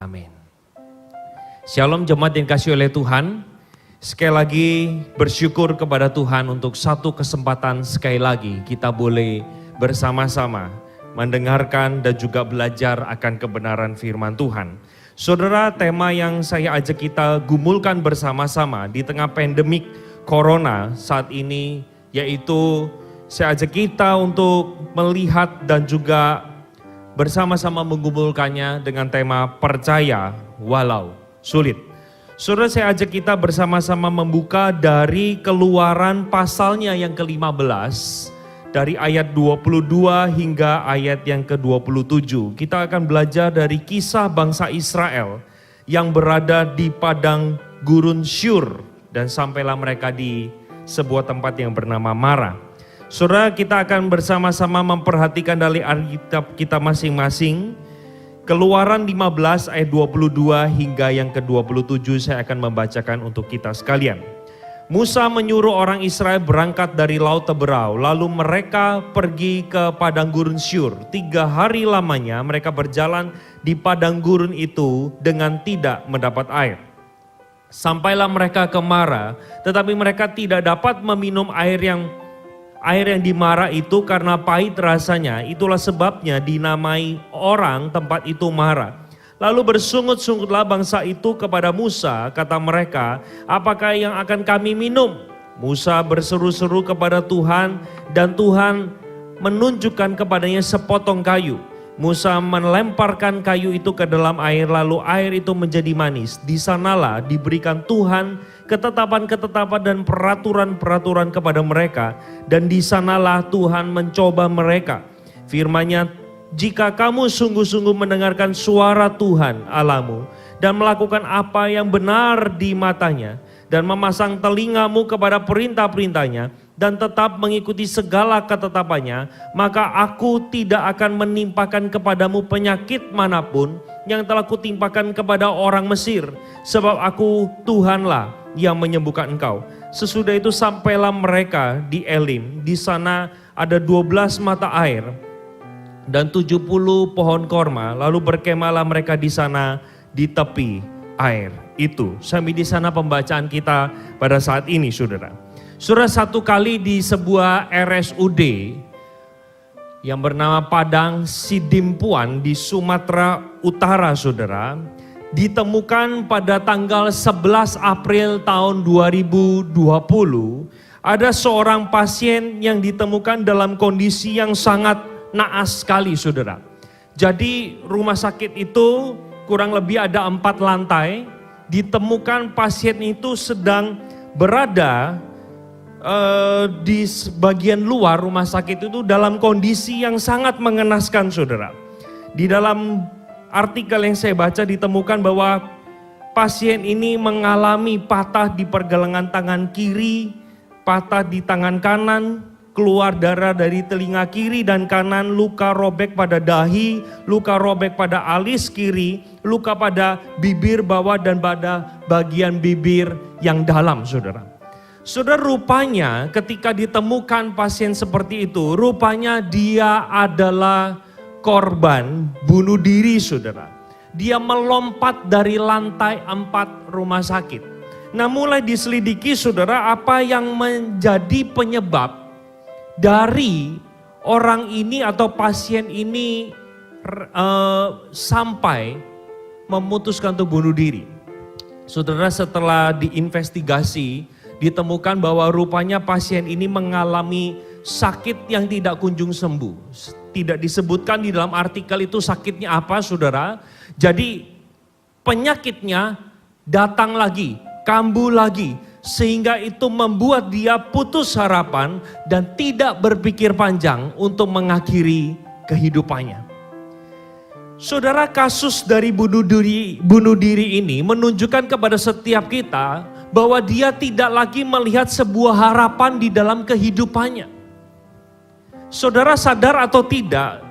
Amin. Shalom jemaat yang kasih oleh Tuhan. Sekali lagi bersyukur kepada Tuhan untuk satu kesempatan sekali lagi kita boleh bersama-sama mendengarkan dan juga belajar akan kebenaran firman Tuhan. Saudara, tema yang saya ajak kita gumulkan bersama-sama di tengah pandemik corona saat ini, yaitu saya ajak kita untuk melihat dan juga bersama-sama menggumulkannya dengan tema percaya walau sulit. Saudara, saya ajak kita bersama-sama membuka dari Keluaran pasalnya yang ke-15, dari ayat 22 hingga ayat yang ke-27. Kita akan belajar dari kisah bangsa Israel yang berada di padang gurun Syur dan sampailah mereka di sebuah tempat yang bernama Mara. Saudara, kita akan bersama-sama memperhatikan dari Alkitab kita masing-masing. Keluaran 15 ayat 22 hingga yang ke-27 saya akan membacakan untuk kita sekalian. Musa menyuruh orang Israel berangkat dari Laut Teberau, lalu mereka pergi ke padang gurun Syur. 3 hari lamanya mereka berjalan di padang gurun itu dengan tidak mendapat air. Sampailah mereka ke Mara, tetapi mereka tidak dapat meminum air yang di Mara itu karena pahit rasanya. Itulah sebabnya dinamai orang tempat itu Mara. Lalu bersungut-sungutlah bangsa itu kepada Musa, kata mereka, apakah yang akan kami minum? Musa berseru-seru kepada Tuhan dan Tuhan menunjukkan kepadanya sepotong kayu. Musa melemparkan kayu itu ke dalam air, lalu air itu menjadi manis. Di sanalah diberikan Tuhan ketetapan-ketetapan dan peraturan-peraturan kepada mereka, dan di sanalah Tuhan mencoba mereka. Firman-Nya, jika kamu sungguh-sungguh mendengarkan suara Tuhan Allahmu dan melakukan apa yang benar di matanya dan memasang telingamu kepada perintah-perintahnya dan tetap mengikuti segala ketetapannya, maka aku tidak akan menimpakan kepadamu penyakit manapun yang telah kutimpakan kepada orang Mesir, sebab aku Tuhanlah yang menyembuhkan engkau. Sesudah itu sampailah mereka di Elim. Di sana ada 12 mata air dan 70 pohon korma. Lalu berkemahlah mereka di sana di tepi air itu. Sampai di sana pembacaan kita pada saat ini, saudara. Saudara, satu kali di sebuah RSUD yang bernama Padang Sidimpuan di Sumatera Utara, saudara, ditemukan pada tanggal 11 April tahun 2020, ada seorang pasien yang ditemukan dalam kondisi yang sangat naas sekali, saudara. Jadi rumah sakit itu kurang lebih ada 4 lantai, ditemukan pasien itu sedang berada di bagian luar rumah sakit itu dalam kondisi yang sangat mengenaskan, saudara. Di dalam artikel yang saya baca ditemukan bahwa pasien ini mengalami patah di pergelangan tangan kiri, patah di tangan kanan, keluar darah dari telinga kiri dan kanan, luka robek pada dahi, luka robek pada alis kiri, luka pada bibir bawah dan pada bagian bibir yang dalam, saudara. Saudara, rupanya ketika ditemukan pasien seperti itu, rupanya dia adalah korban bunuh diri, saudara. Dia melompat dari lantai 4 rumah sakit. Nah, mulai diselidiki, saudara, apa yang menjadi penyebab dari orang ini atau pasien ini sampai memutuskan untuk bunuh diri. Saudara, setelah diinvestigasi, ditemukan bahwa rupanya pasien ini mengalami sakit yang tidak kunjung sembuh. Tidak disebutkan di dalam artikel itu sakitnya apa, saudara. Jadi penyakitnya datang lagi, kambuh lagi, sehingga itu membuat dia putus harapan dan tidak berpikir panjang untuk mengakhiri kehidupannya. Saudara, kasus dari bunuh diri ini menunjukkan kepada setiap kita bahwa dia tidak lagi melihat sebuah harapan di dalam kehidupannya. Saudara, sadar atau tidak,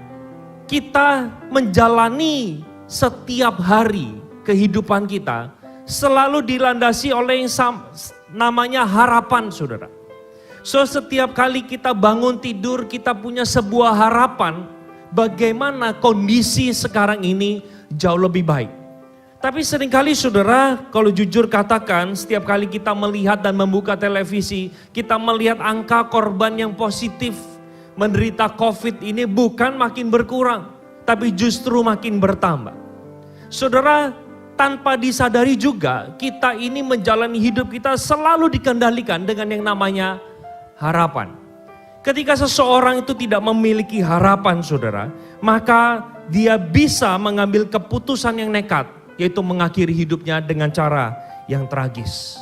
kita menjalani setiap hari kehidupan kita selalu dilandasi oleh yang namanya harapan, saudara. So, setiap kali kita bangun tidur, kita punya sebuah harapan bagaimana kondisi sekarang ini jauh lebih baik. Tapi seringkali saudara, kalau jujur katakan, setiap kali kita melihat dan membuka televisi, kita melihat angka korban yang positif menderita COVID ini bukan makin berkurang, tapi justru makin bertambah. Saudara, tanpa disadari juga, kita ini menjalani hidup kita selalu dikendalikan dengan yang namanya harapan. Ketika seseorang itu tidak memiliki harapan, saudara, maka dia bisa mengambil keputusan yang nekat, yaitu mengakhiri hidupnya dengan cara yang tragis.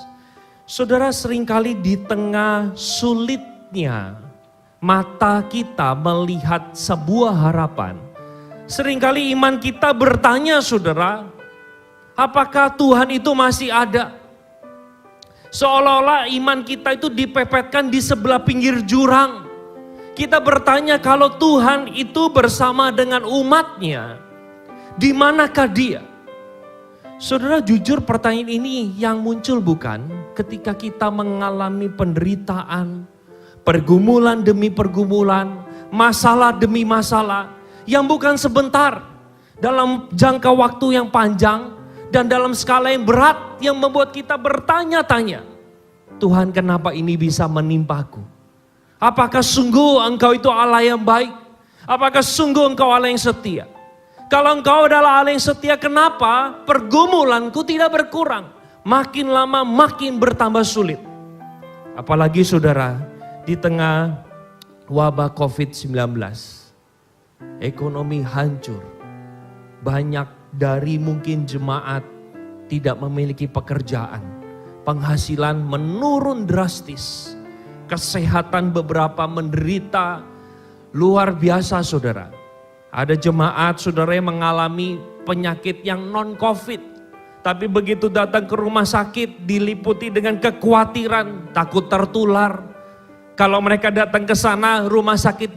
Saudara, seringkali di tengah sulitnya mata kita melihat sebuah harapan, seringkali iman kita bertanya, saudara, apakah Tuhan itu masih ada? Seolah-olah iman kita itu dipepetkan di sebelah pinggir jurang. Kita bertanya, kalau Tuhan itu bersama dengan umatnya, di manakah dia? Saudara, jujur pertanyaan ini yang muncul bukan ketika kita mengalami penderitaan, pergumulan demi pergumulan, masalah demi masalah, yang bukan sebentar, dalam jangka waktu yang panjang, dan dalam skala yang berat yang membuat kita bertanya-tanya, Tuhan, kenapa ini bisa menimpaku? Apakah sungguh Engkau itu Allah yang baik? Apakah sungguh Engkau Allah yang setia? Kalau Engkau adalah Allah yang setia, kenapa pergumulanku tidak berkurang? Makin lama makin bertambah sulit. Apalagi saudara, di tengah wabah COVID-19, ekonomi hancur. Banyak dari mungkin jemaat tidak memiliki pekerjaan. Penghasilan menurun drastis. Kesehatan beberapa menderita luar biasa, saudara. Ada jemaat saudara yang mengalami penyakit yang non-COVID. Tapi begitu datang ke rumah sakit diliputi dengan kekhawatiran, takut tertular. Kalau mereka datang ke sana, rumah sakit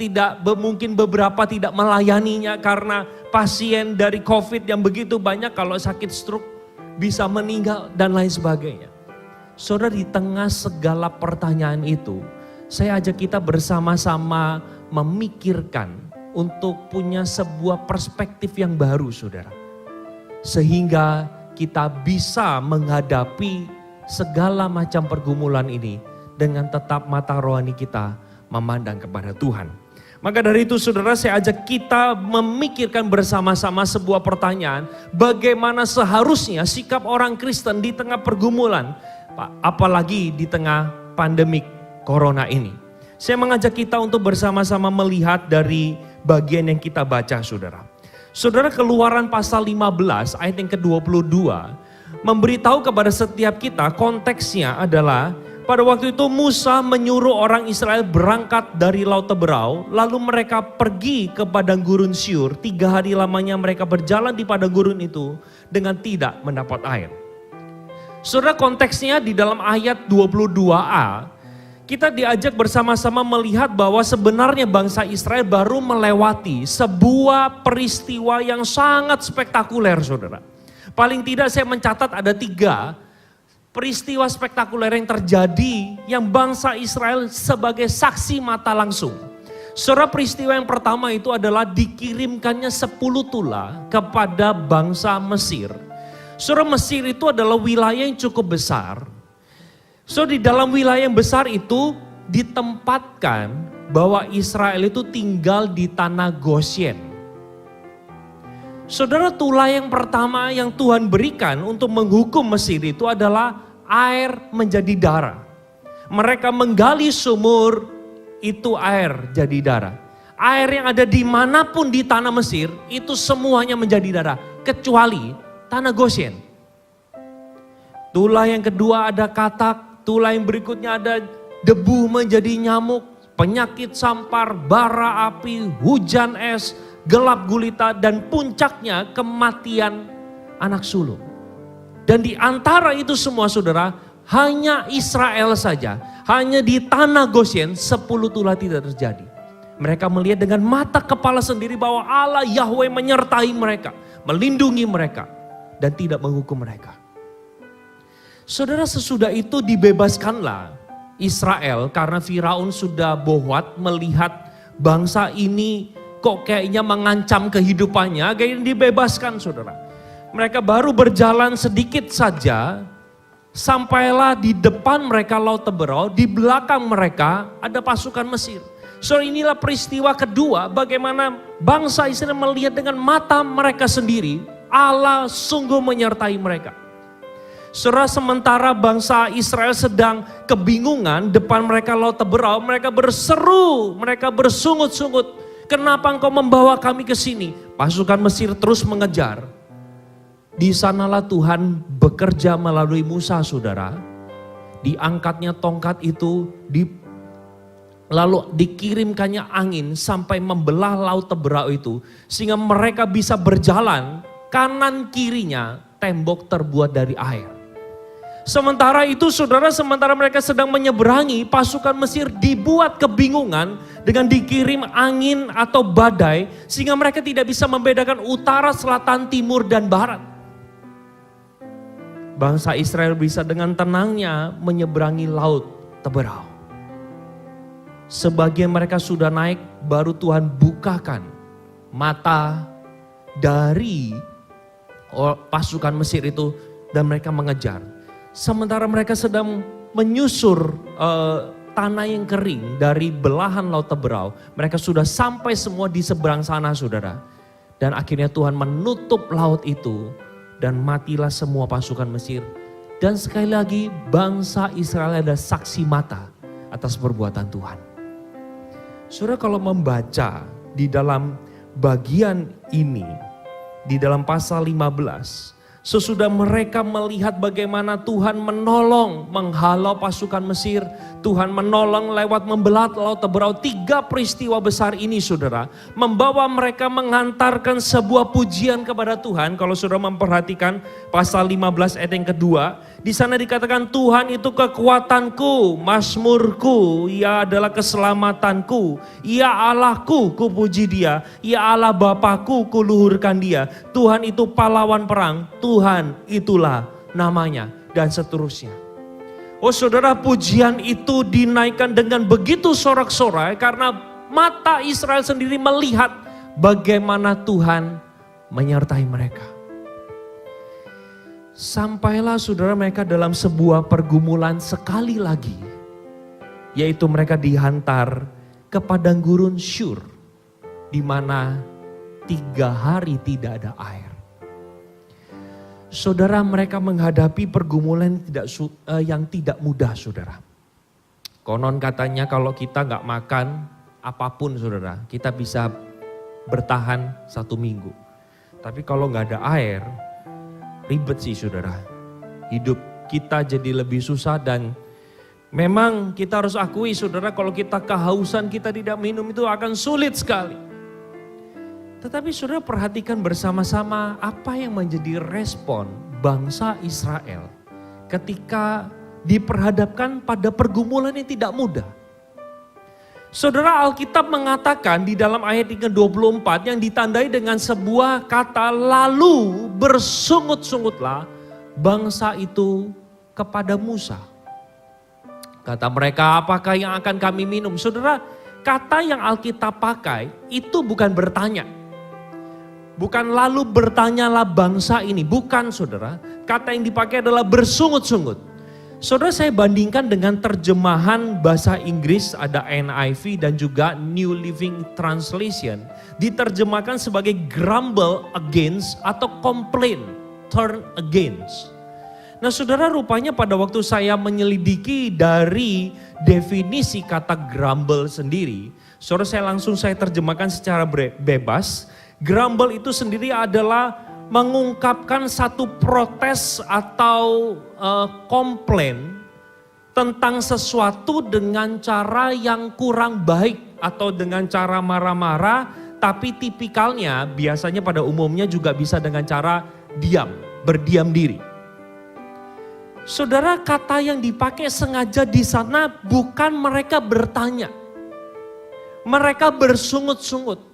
mungkin beberapa tidak melayaninya karena pasien dari COVID yang begitu banyak, kalau sakit stroke bisa meninggal dan lain sebagainya. Saudara, di tengah segala pertanyaan itu, saya ajak kita bersama-sama memikirkan untuk punya sebuah perspektif yang baru, saudara. Sehingga kita bisa menghadapi segala macam pergumulan ini dengan tetap mata rohani kita memandang kepada Tuhan. Maka dari itu saudara, saya ajak kita memikirkan bersama-sama sebuah pertanyaan. Bagaimana seharusnya sikap orang Kristen di tengah pergumulan, apalagi di tengah pandemik corona ini. Saya mengajak kita untuk bersama-sama melihat dari bagian yang kita baca, saudara. Saudara, Keluaran pasal 15 ayat yang ke-22 memberitahu kepada setiap kita, konteksnya adalah pada waktu itu Musa menyuruh orang Israel berangkat dari Laut Teberau, lalu mereka pergi ke padang gurun Syur. 3 hari lamanya mereka berjalan di padang gurun itu dengan tidak mendapat air. Saudara, konteksnya di dalam ayat 22a, kita diajak bersama-sama melihat bahwa sebenarnya bangsa Israel baru melewati sebuah peristiwa yang sangat spektakuler, saudara. Paling tidak saya mencatat ada 3 peristiwa spektakuler yang terjadi yang bangsa Israel sebagai saksi mata langsung. Saudara, peristiwa yang pertama itu adalah dikirimkannya 10 tula kepada bangsa Mesir. Saudara, Mesir itu adalah wilayah yang cukup besar. So, di dalam wilayah yang besar itu ditempatkan bahwa Israel itu tinggal di tanah Goshen. Saudara, tula yang pertama yang Tuhan berikan untuk menghukum Mesir itu adalah air menjadi darah. Mereka menggali sumur, itu air jadi darah. Air yang ada dimanapun di tanah Mesir itu semuanya menjadi darah, kecuali tanah Goshen. Tula yang kedua ada katak. Tula yang berikutnya ada debu menjadi nyamuk, penyakit sampar, bara api, hujan es, gelap gulita, dan puncaknya kematian anak sulung. Dan di antara itu semua, saudara, hanya Israel saja, hanya di tanah Goshen 10 tula tidak terjadi. Mereka melihat dengan mata kepala sendiri bahwa Allah Yahweh menyertai mereka, melindungi mereka, dan tidak menghukum mereka. Saudara, sesudah itu dibebaskanlah Israel karena Firaun sudah bohwat melihat bangsa ini kok kayaknya mengancam kehidupannya, kayaknya dibebaskan, saudara. Mereka baru berjalan sedikit saja, sampailah di depan mereka Laut Teberau, di belakang mereka ada pasukan Mesir. So inilah peristiwa kedua bagaimana bangsa Israel melihat dengan mata mereka sendiri, Allah sungguh menyertai mereka. Saudara, sementara bangsa Israel sedang kebingungan depan mereka Laut Teberau, mereka berseru, mereka bersungut-sungut, kenapa engkau membawa kami ke sini? Pasukan Mesir terus mengejar. Di sanalah Tuhan bekerja melalui Musa, saudara. Diangkatnya tongkat itu, lalu dikirimkannya angin sampai membelah Laut Teberau itu. Sehingga mereka bisa berjalan, kanan kirinya tembok terbuat dari air. Sementara itu saudara, sementara mereka sedang menyeberangi, pasukan Mesir dibuat kebingungan dengan dikirim angin atau badai. Sehingga mereka tidak bisa membedakan utara, selatan, timur, dan barat. Bangsa Israel bisa dengan tenangnya menyeberangi Laut Teberau. Sebagian mereka sudah naik, baru Tuhan bukakan mata dari pasukan Mesir itu dan mereka mengejar. Sementara mereka sedang menyusur tanah yang kering dari belahan Laut Teberau, mereka sudah sampai semua di seberang sana, saudara. Dan akhirnya Tuhan menutup laut itu. Dan matilah semua pasukan Mesir. Dan sekali lagi bangsa Israel ada saksi mata atas perbuatan Tuhan. Saudara, kalau membaca di dalam bagian ini, di dalam pasal 15, sesudah mereka melihat bagaimana Tuhan menolong menghalau pasukan Mesir, Tuhan menolong lewat membelah Laut Teberau. 3 peristiwa besar ini saudara, membawa mereka mengantarkan sebuah pujian kepada Tuhan. Kalau saudara memperhatikan pasal 15 ayat yang kedua, di sana dikatakan Tuhan itu kekuatanku, mazmurku, Ia adalah keselamatanku, Ia Allahku, kupuji Dia, Ia Allah Bapakku, kuluhurkan Dia. Tuhan itu pahlawan perang, Tuhan itulah namanya, dan seterusnya. Oh saudara, pujian itu dinaikkan dengan begitu sorak-sorai karena mata Israel sendiri melihat bagaimana Tuhan menyertai mereka. Sampailah saudara mereka dalam sebuah pergumulan sekali lagi, yaitu mereka dihantar ke padang gurun Syur, di mana 3 hari tidak ada air. Saudara, mereka menghadapi pergumulan yang tidak mudah, saudara. Konon katanya kalau kita nggak makan apapun, saudara, kita bisa bertahan 1 minggu. Tapi kalau nggak ada air, ribet sih, saudara. Hidup kita jadi lebih susah dan memang kita harus akui, saudara, kalau kita kehausan, kita tidak minum itu akan sulit sekali. Tetapi saudara perhatikan bersama-sama apa yang menjadi respon bangsa Israel ketika diperhadapkan pada pergumulan yang tidak mudah. Saudara, Alkitab mengatakan di dalam ayat yang ke-24 yang ditandai dengan sebuah kata, lalu bersungut-sungutlah bangsa itu kepada Musa. Kata mereka, apakah yang akan kami minum? Saudara, kata yang Alkitab pakai itu bukan bertanya. Bukan lalu bertanyalah bangsa ini, bukan saudara. Kata yang dipakai adalah bersungut-sungut. Saudara, saya bandingkan dengan terjemahan bahasa Inggris, ada NIV dan juga New Living Translation. Diterjemahkan sebagai grumble against atau complain, turn against. Nah saudara, rupanya pada waktu saya menyelidiki dari definisi kata grumble sendiri, saudara, saya terjemahkan secara bebas. Grumble itu sendiri adalah mengungkapkan satu protes atau komplain tentang sesuatu dengan cara yang kurang baik atau dengan cara marah-marah, tapi tipikalnya biasanya pada umumnya juga bisa dengan cara diam, berdiam diri. Saudara, kata yang dipakai sengaja di sana bukan mereka bertanya, mereka bersungut-sungut.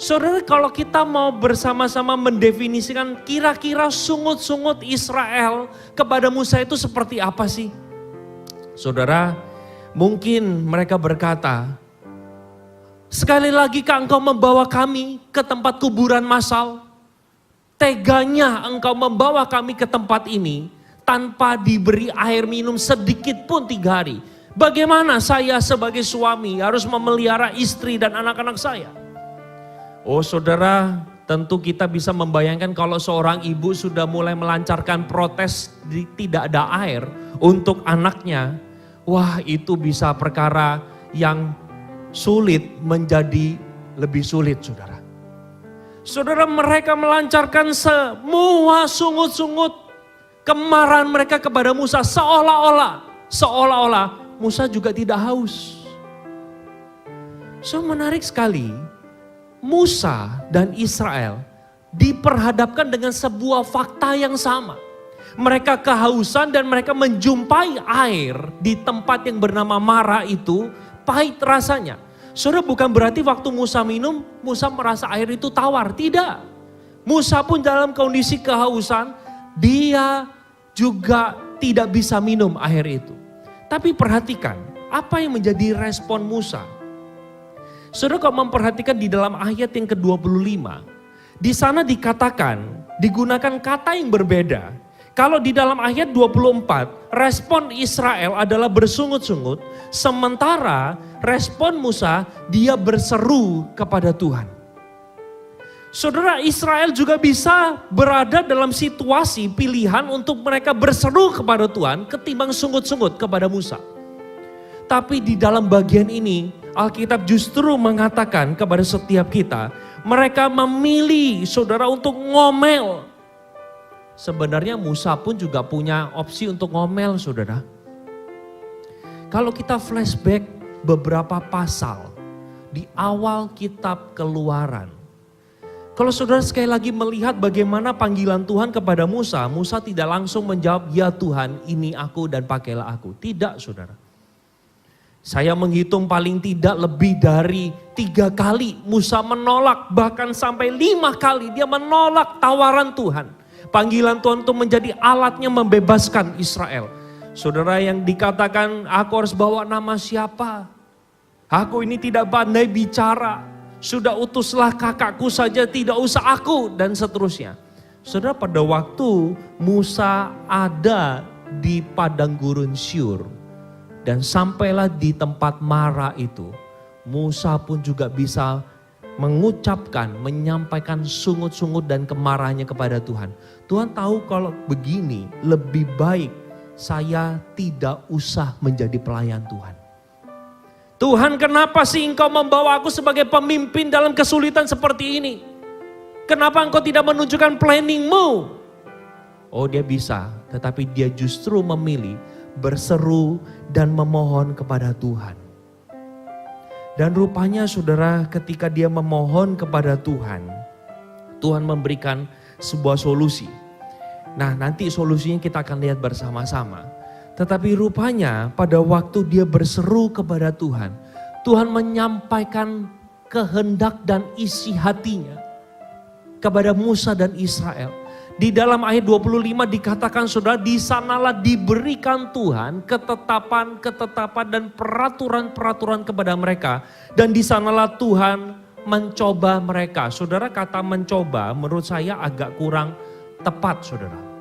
Saudara, kalau kita mau bersama-sama mendefinisikan kira-kira sungut-sungut Israel kepada Musa itu seperti apa sih? Saudara, mungkin mereka berkata, sekali lagi engkau membawa kami ke tempat kuburan massal. teganya engkau membawa kami ke tempat ini tanpa diberi air minum sedikit pun 3 hari. Bagaimana saya sebagai suami harus memelihara istri dan anak-anak saya? Oh saudara, tentu kita bisa membayangkan kalau seorang ibu sudah mulai melancarkan protes tidak ada air untuk anaknya. Wah, itu bisa perkara yang sulit menjadi lebih sulit, saudara. Saudara, mereka melancarkan semua sungut-sungut kemarahan mereka kepada Musa, seolah-olah Musa juga tidak haus. So menarik sekali, Musa dan Israel diperhadapkan dengan sebuah fakta yang sama. Mereka kehausan dan mereka menjumpai air di tempat yang bernama Mara itu pahit rasanya. Saudara, bukan berarti waktu Musa minum, Musa merasa air itu tawar. Tidak. Musa pun dalam kondisi kehausan, dia juga tidak bisa minum air itu. Tapi perhatikan, apa yang menjadi respon Musa? Saudara, kalau memperhatikan di dalam ayat yang ke-25, di sana dikatakan, digunakan kata yang berbeda. Kalau di dalam ayat 24, respon Israel adalah bersungut-sungut, sementara respon Musa, dia berseru kepada Tuhan. Saudara, Israel juga bisa berada dalam situasi pilihan untuk mereka berseru kepada Tuhan ketimbang sungut-sungut kepada Musa. Tapi di dalam bagian ini, Alkitab justru mengatakan kepada setiap kita, mereka memilih saudara untuk ngomel. Sebenarnya Musa pun juga punya opsi untuk ngomel, saudara. Kalau kita flashback beberapa pasal di awal kitab Keluaran. Kalau saudara sekali lagi melihat bagaimana panggilan Tuhan kepada Musa, Musa tidak langsung menjawab, ya Tuhan ini aku dan pakailah aku. Tidak, saudara. Saya menghitung paling tidak lebih dari 3 kali Musa menolak, bahkan sampai 5 kali dia menolak tawaran Tuhan. Panggilan Tuhan untuk menjadi alatnya membebaskan Israel. Saudara, yang dikatakan aku harus bawa nama siapa? Aku ini tidak pandai bicara. Sudah utuslah kakakku saja, tidak usah aku, dan seterusnya. Saudara, pada waktu Musa ada di padang gurun Syur dan sampailah di tempat Mara itu, Musa pun juga bisa mengucapkan, menyampaikan sungut-sungut dan kemarahannya kepada Tuhan. Tuhan tahu kalau begini lebih baik saya tidak usah menjadi pelayan Tuhan. Tuhan, kenapa sih engkau membawa aku sebagai pemimpin dalam kesulitan seperti ini? Kenapa engkau tidak menunjukkan planningmu? Oh, dia bisa, tetapi dia justru memilih berseru dan memohon kepada Tuhan. Dan rupanya saudara, ketika dia memohon kepada Tuhan, Tuhan memberikan sebuah solusi. Nah, nanti solusinya kita akan lihat bersama-sama. Tetapi rupanya pada waktu dia berseru kepada Tuhan, Tuhan menyampaikan kehendak dan isi hatinya kepada Musa dan Israel. Di dalam ayat 25 dikatakan, saudara, di sanalah diberikan Tuhan ketetapan dan peraturan-peraturan kepada mereka. Dan di sanalah Tuhan mencoba mereka. Saudara, kata mencoba menurut saya agak kurang tepat, saudara.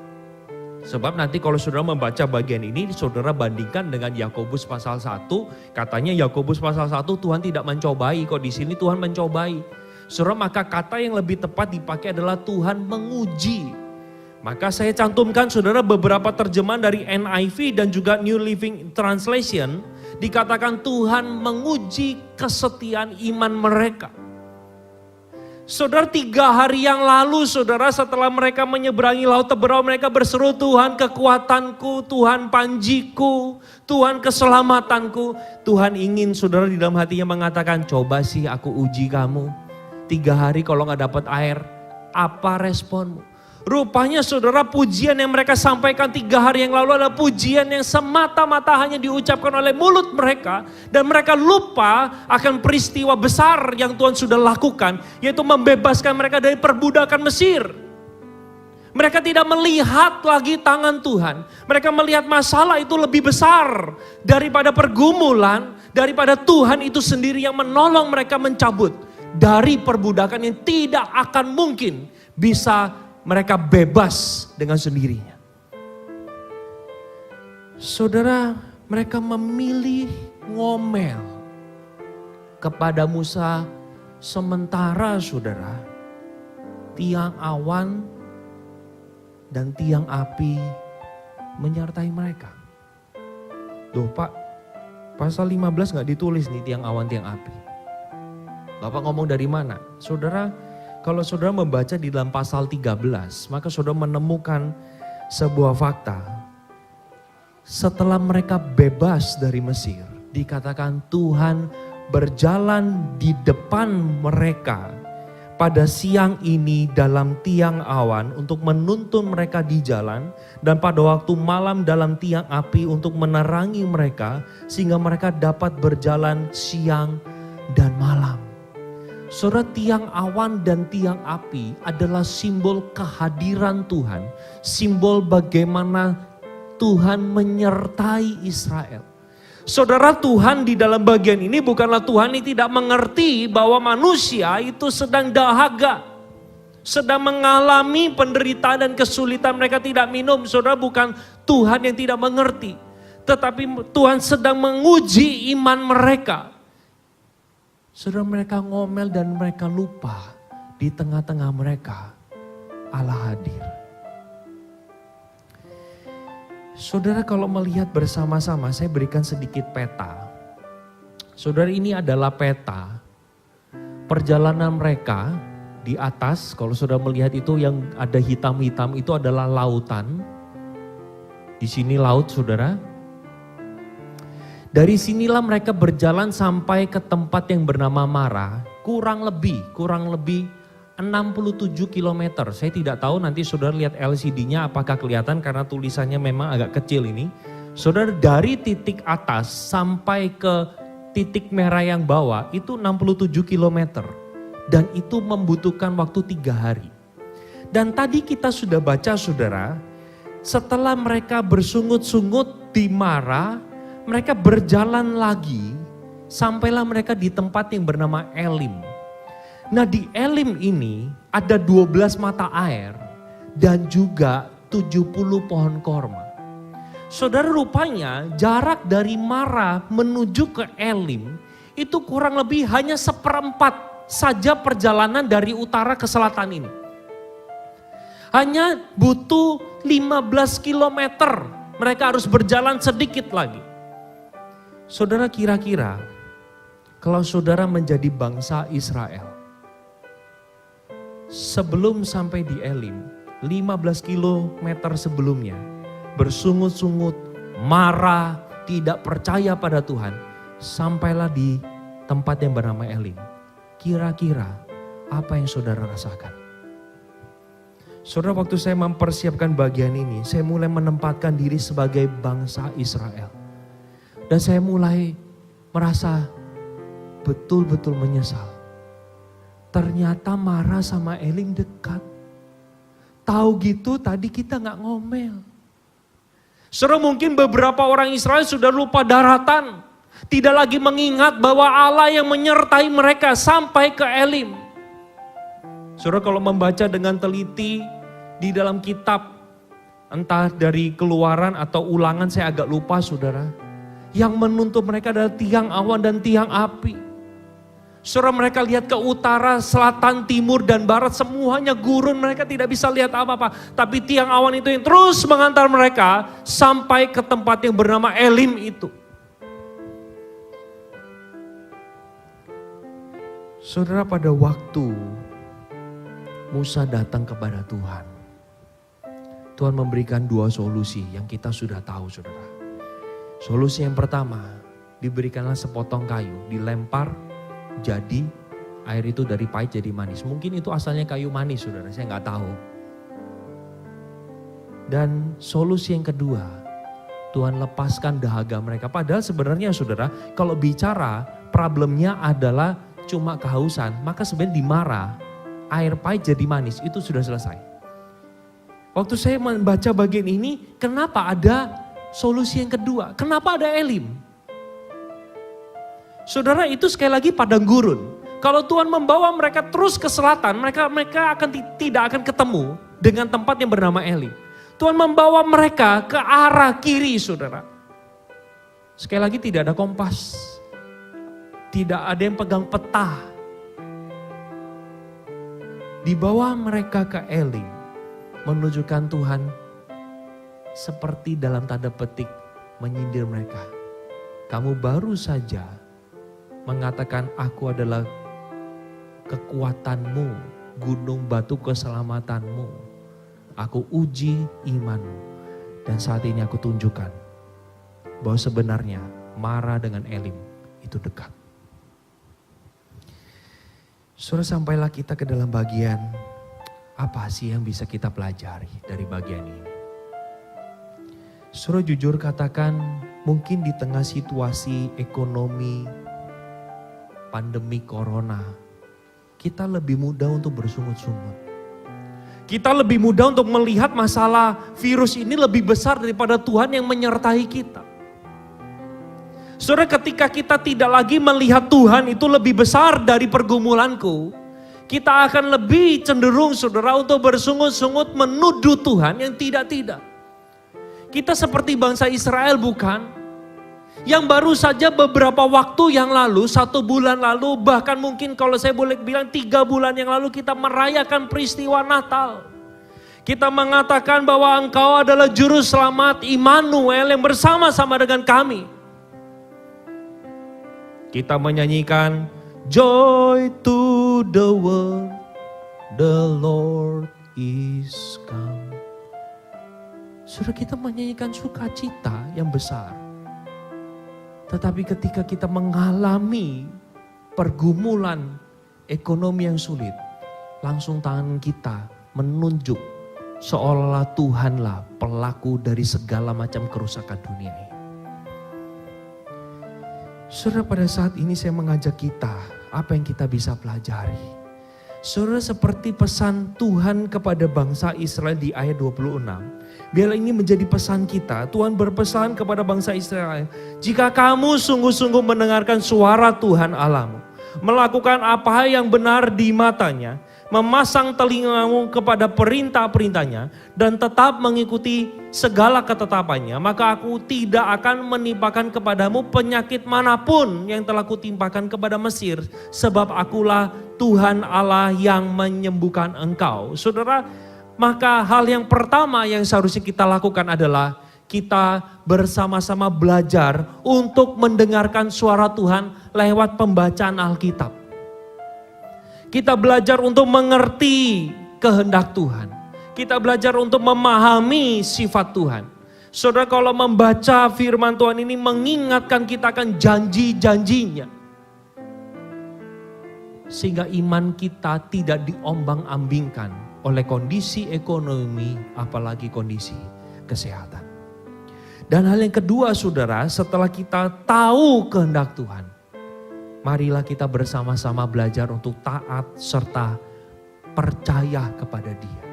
Sebab nanti kalau saudara membaca bagian ini, saudara bandingkan dengan Yakobus pasal 1. Katanya Yakobus pasal 1 Tuhan tidak mencobai, kok di sini Tuhan mencobai. Saudara, maka kata yang lebih tepat dipakai adalah Tuhan menguji. Maka saya cantumkan saudara beberapa terjemahan dari NIV dan juga New Living Translation. Dikatakan Tuhan menguji kesetiaan iman mereka. Saudara, 3 hari yang lalu saudara, setelah mereka menyeberangi laut Teberau, mereka berseru, Tuhan kekuatanku, Tuhan panjiku, Tuhan keselamatanku. Tuhan ingin saudara di dalam hatinya mengatakan, coba sih aku uji kamu. 3 hari kalau gak dapat air, apa responmu? Rupanya saudara, pujian yang mereka sampaikan 3 hari yang lalu adalah pujian yang semata-mata hanya diucapkan oleh mulut mereka. Dan mereka lupa akan peristiwa besar yang Tuhan sudah lakukan, yaitu membebaskan mereka dari perbudakan Mesir. Mereka tidak melihat lagi tangan Tuhan. Mereka melihat masalah itu lebih besar daripada pergumulan, daripada Tuhan itu sendiri yang menolong mereka mencabut dari perbudakan yang tidak akan mungkin bisa mereka bebas dengan sendirinya. Saudara, mereka memilih ngomel kepada Musa, sementara saudara, tiang awan dan tiang api menyertai mereka. Duh Pak, pasal 15 gak ditulis nih tiang awan, tiang api. Bapak ngomong dari mana? Saudara, kalau saudara membaca di dalam pasal 13, maka saudara menemukan sebuah fakta. Setelah mereka bebas dari Mesir, dikatakan Tuhan berjalan di depan mereka pada siang ini dalam tiang awan untuk menuntun mereka di jalan, dan pada waktu malam dalam tiang api untuk menerangi mereka sehingga mereka dapat berjalan siang dan malam. Saudara, tiang awan dan tiang api adalah simbol kehadiran Tuhan, simbol bagaimana Tuhan menyertai Israel. Saudara, Tuhan di dalam bagian ini bukanlah Tuhan yang tidak mengerti bahwa manusia itu sedang dahaga, sedang mengalami penderitaan dan kesulitan, mereka tidak minum. Saudara, bukan Tuhan yang tidak mengerti, tetapi Tuhan sedang menguji iman mereka. Saudara, mereka ngomel dan mereka lupa di tengah-tengah mereka Allah hadir. Saudara, kalau melihat bersama-sama, saya berikan sedikit peta. Saudara, ini adalah peta perjalanan mereka di atas. Kalau saudara melihat itu yang ada hitam-hitam itu adalah lautan. Di sini laut, saudara. Dari sinilah mereka berjalan sampai ke tempat yang bernama Mara, kurang lebih 67 km. Saya tidak tahu, nanti saudara lihat LCD-nya apakah kelihatan karena tulisannya memang agak kecil ini. Saudara, dari titik atas sampai ke titik merah yang bawah itu 67 km. Dan itu membutuhkan waktu 3 hari. Dan tadi kita sudah baca saudara, setelah mereka bersungut-sungut di Mara, mereka berjalan lagi, sampailah mereka di tempat yang bernama Elim. Nah, di Elim ini ada 12 mata air dan juga 70 pohon korma. Saudara, rupanya jarak dari Mara menuju ke Elim itu kurang lebih hanya 1/4 saja perjalanan dari utara ke selatan ini. Hanya butuh 15 kilometer, mereka harus berjalan sedikit lagi. Saudara, kira-kira kalau saudara menjadi bangsa Israel, sebelum sampai di Elim, 15 kilometer sebelumnya, bersungut-sungut, marah, tidak percaya pada Tuhan, sampailah di tempat yang bernama Elim. Kira-kira apa yang saudara rasakan? Saudara, waktu saya mempersiapkan bagian ini, saya mulai menempatkan diri sebagai bangsa Israel. Dan saya mulai merasa betul-betul menyesal. Ternyata Mara sama Elim dekat. Tahu gitu tadi kita gak ngomel. Saudara, mungkin beberapa orang Israel sudah lupa daratan. Tidak lagi mengingat bahwa Allah yang menyertai mereka sampai ke Elim. Saudara, kalau membaca dengan teliti di dalam kitab, entah dari Keluaran atau Ulangan, saya agak lupa saudara. Yang menuntun mereka adalah tiang awan dan tiang api. Saudara, mereka lihat ke utara, selatan, timur, dan barat, semuanya gurun, mereka tidak bisa lihat apa-apa. Tapi tiang awan itu yang terus mengantar mereka sampai ke tempat yang bernama Elim itu. Saudara, pada waktu Musa datang kepada Tuhan, Tuhan memberikan 2 solusi yang kita sudah tahu saudara. Solusi yang pertama, diberikanlah sepotong kayu, dilempar jadi air itu dari pahit jadi manis. Mungkin itu asalnya kayu manis saudara, saya nggak tahu. Dan solusi yang kedua, Tuhan lepaskan dahaga mereka. Padahal sebenarnya saudara, kalau bicara problemnya adalah cuma kehausan, maka sebenarnya di Mara air pahit jadi manis, itu sudah selesai. Waktu saya membaca bagian ini, kenapa ada solusi yang kedua? Kenapa ada Elim? Saudara, itu sekali lagi padang gurun. Kalau Tuhan membawa mereka terus ke selatan, mereka tidak akan ketemu dengan tempat yang bernama Elim. Tuhan membawa mereka ke arah kiri, saudara. Sekali lagi tidak ada kompas. Tidak ada yang pegang peta. Dibawa mereka ke Elim. Menunjukkan Tuhan seperti dalam tanda petik menyindir mereka. Kamu baru saja mengatakan aku adalah kekuatanmu, gunung batu keselamatanmu. Aku uji imanmu. Dan saat ini aku tunjukkan bahwa sebenarnya Mara dengan Elim itu dekat. Saudara, sampailah kita ke dalam bagian apa sih yang bisa kita pelajari dari bagian ini. Saudara, jujur katakan mungkin di tengah situasi ekonomi pandemi corona, kita lebih mudah untuk bersungut-sungut. Kita lebih mudah untuk melihat masalah virus ini lebih besar daripada Tuhan yang menyertai kita. Saudara, ketika kita tidak lagi melihat Tuhan itu lebih besar dari pergumulanku, kita akan lebih cenderung, saudara, untuk bersungut-sungut menuduh Tuhan yang tidak-tidak. Kita seperti bangsa Israel, bukan? Yang baru saja beberapa waktu yang lalu, 1 bulan lalu, bahkan mungkin kalau saya boleh bilang 3 bulan yang lalu kita merayakan peristiwa Natal. Kita mengatakan bahwa Engkau adalah Juru Selamat Immanuel yang bersama-sama dengan kami. Kita menyanyikan Joy to the world, the Lord is come. Saudara, kita menyanyikan sukacita yang besar. Tetapi ketika kita mengalami pergumulan ekonomi yang sulit, langsung tangan kita menunjuk seolah-olah Tuhanlah pelaku dari segala macam kerusakan dunia ini. Saudara, pada saat ini saya mengajak kita, apa yang kita bisa pelajari. Saudara, seperti pesan Tuhan kepada bangsa Israel di ayat 26. Biarlah ini menjadi pesan kita. Tuhan berpesan kepada bangsa Israel. Jika kamu sungguh-sungguh mendengarkan suara Tuhan Allahmu, melakukan apa yang benar di matanya, memasang telingamu kepada perintah-perintahnya, dan tetap mengikuti segala ketetapannya, maka aku tidak akan menimpakan kepadamu penyakit manapun yang telah kutimpakan kepada Mesir, sebab akulah Tuhan Allah yang menyembuhkan engkau. Saudara, maka hal yang pertama yang seharusnya kita lakukan adalah kita bersama-sama belajar untuk mendengarkan suara Tuhan lewat pembacaan Alkitab. Kita belajar untuk mengerti kehendak Tuhan. Kita belajar untuk memahami sifat Tuhan. Saudara, kalau membaca firman Tuhan ini mengingatkan kita akan janji-janjinya. Sehingga iman kita tidak diombang-ambingkan oleh kondisi ekonomi, apalagi kondisi kesehatan. Dan hal yang kedua, saudara, setelah kita tahu kehendak Tuhan, marilah kita bersama-sama belajar untuk taat serta percaya kepada Dia.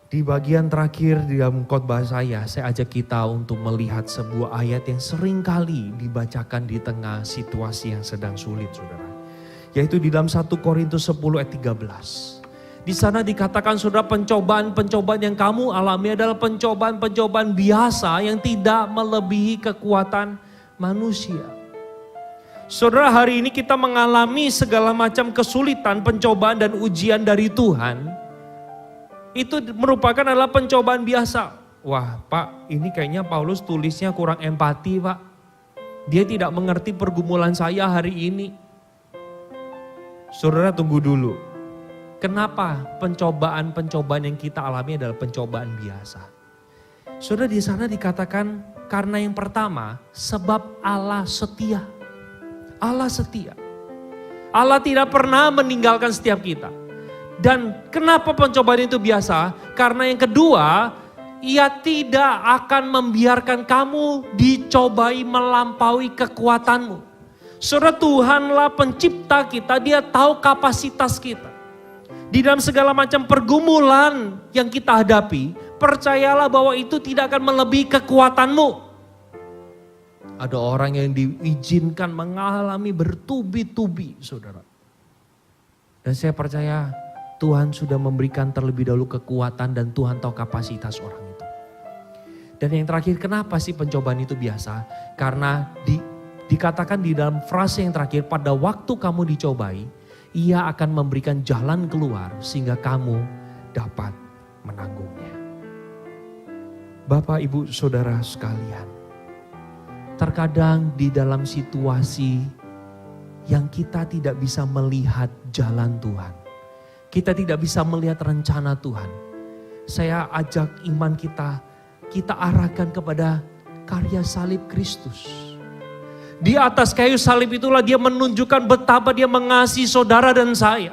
Di bagian terakhir di dalam khotbah saya ajak kita untuk melihat sebuah ayat yang sering kali dibacakan di tengah situasi yang sedang sulit, saudara. Yaitu di dalam 1 Korintus 10 ayat 13. Di sana dikatakan, saudara, pencobaan-pencobaan yang kamu alami adalah pencobaan-pencobaan biasa yang tidak melebihi kekuatan manusia. Saudara, hari ini kita mengalami segala macam kesulitan, pencobaan dan ujian dari Tuhan. Itu merupakan adalah pencobaan biasa. Wah, Pak, ini kayaknya Paulus tulisnya kurang empati, Pak. Dia tidak mengerti pergumulan saya hari ini. Saudara, tunggu dulu. Kenapa pencobaan-pencobaan yang kita alami adalah pencobaan biasa? Saudara, di sana dikatakan karena yang pertama, sebab Allah setia. Allah setia. Allah tidak pernah meninggalkan setiap kita. Dan kenapa pencobaan itu biasa? Karena yang kedua, Ia tidak akan membiarkan kamu dicobai melampaui kekuatanmu. Saudara, Tuhanlah pencipta kita, Dia tahu kapasitas kita. Di dalam segala macam pergumulan yang kita hadapi, percayalah bahwa itu tidak akan melebihi kekuatanmu. Ada orang yang diizinkan mengalami bertubi-tubi, saudara. Dan saya percaya Tuhan sudah memberikan terlebih dahulu kekuatan dan Tuhan tahu kapasitas orang itu. Dan yang terakhir, kenapa sih pencobaan itu biasa? Karena dikatakan di dalam frase yang terakhir, pada waktu kamu dicobai, Ia akan memberikan jalan keluar sehingga kamu dapat menanggungnya. Bapak, Ibu, Saudara sekalian, terkadang di dalam situasi yang kita tidak bisa melihat jalan Tuhan, kita tidak bisa melihat rencana Tuhan, saya ajak iman kita arahkan kepada karya salib Kristus. Di atas kayu salib itulah Dia menunjukkan betapa Dia mengasihi saudara dan saya.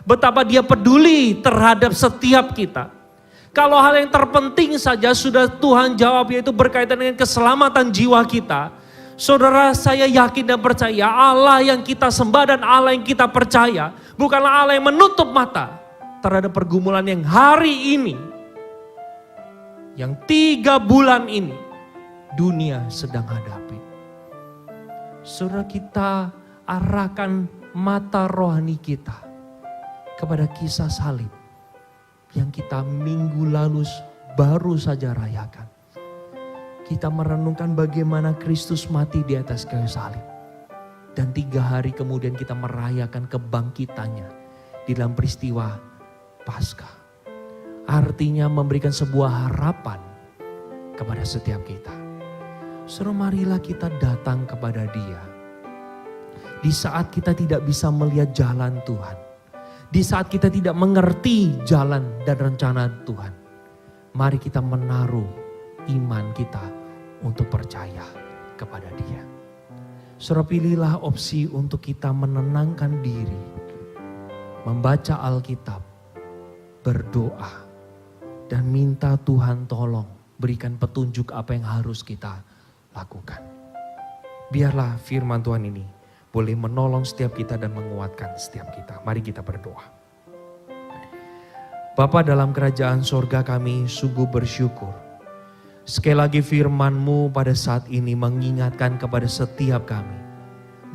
Betapa Dia peduli terhadap setiap kita. Kalau hal yang terpenting saja sudah Tuhan jawab, yaitu berkaitan dengan keselamatan jiwa kita. Saudara, saya yakin dan percaya Allah yang kita sembah dan Allah yang kita percaya bukanlah Allah yang menutup mata terhadap pergumulan yang hari ini, yang 3 bulan ini dunia sedang hadapi. Saudara, kita arahkan mata rohani kita kepada kisah salib yang kita minggu lalu baru saja rayakan. Kita merenungkan bagaimana Kristus mati di atas kayu salib. Dan 3 hari kemudian kita merayakan kebangkitannya di dalam peristiwa Paskah. Artinya memberikan sebuah harapan kepada setiap kita. Saudara, marilah kita datang kepada Dia. Di saat kita tidak bisa melihat jalan Tuhan. Di saat kita tidak mengerti jalan dan rencana Tuhan. Mari kita menaruh iman kita untuk percaya kepada Dia. Saudara, pilihlah opsi untuk kita menenangkan diri, membaca Alkitab, berdoa, dan minta Tuhan tolong berikan petunjuk apa yang harus kita lakukan. Biarlah firman Tuhan ini boleh menolong setiap kita dan menguatkan setiap kita. Mari kita berdoa. Bapa dalam kerajaan sorga, kami sungguh bersyukur. Sekali lagi firman-Mu pada saat ini mengingatkan kepada setiap kami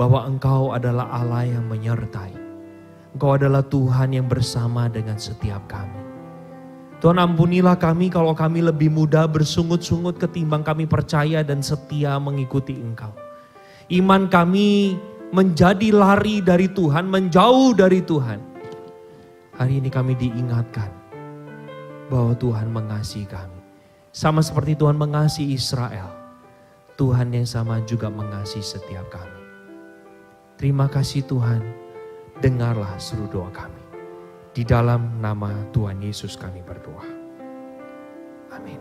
bahwa Engkau adalah Allah yang menyertai. Engkau adalah Tuhan yang bersama dengan setiap kami. Tuhan, ampunilah kami kalau kami lebih mudah bersungut-sungut ketimbang kami percaya dan setia mengikuti Engkau. Iman kami menjadi lari dari Tuhan, menjauh dari Tuhan. Hari ini kami diingatkan bahwa Tuhan mengasihi kami. Sama seperti Tuhan mengasihi Israel, Tuhan yang sama juga mengasihi setiap kami. Terima kasih Tuhan, dengarlah seru doa kami. Di dalam nama Tuhan Yesus kami berdoa. Amin.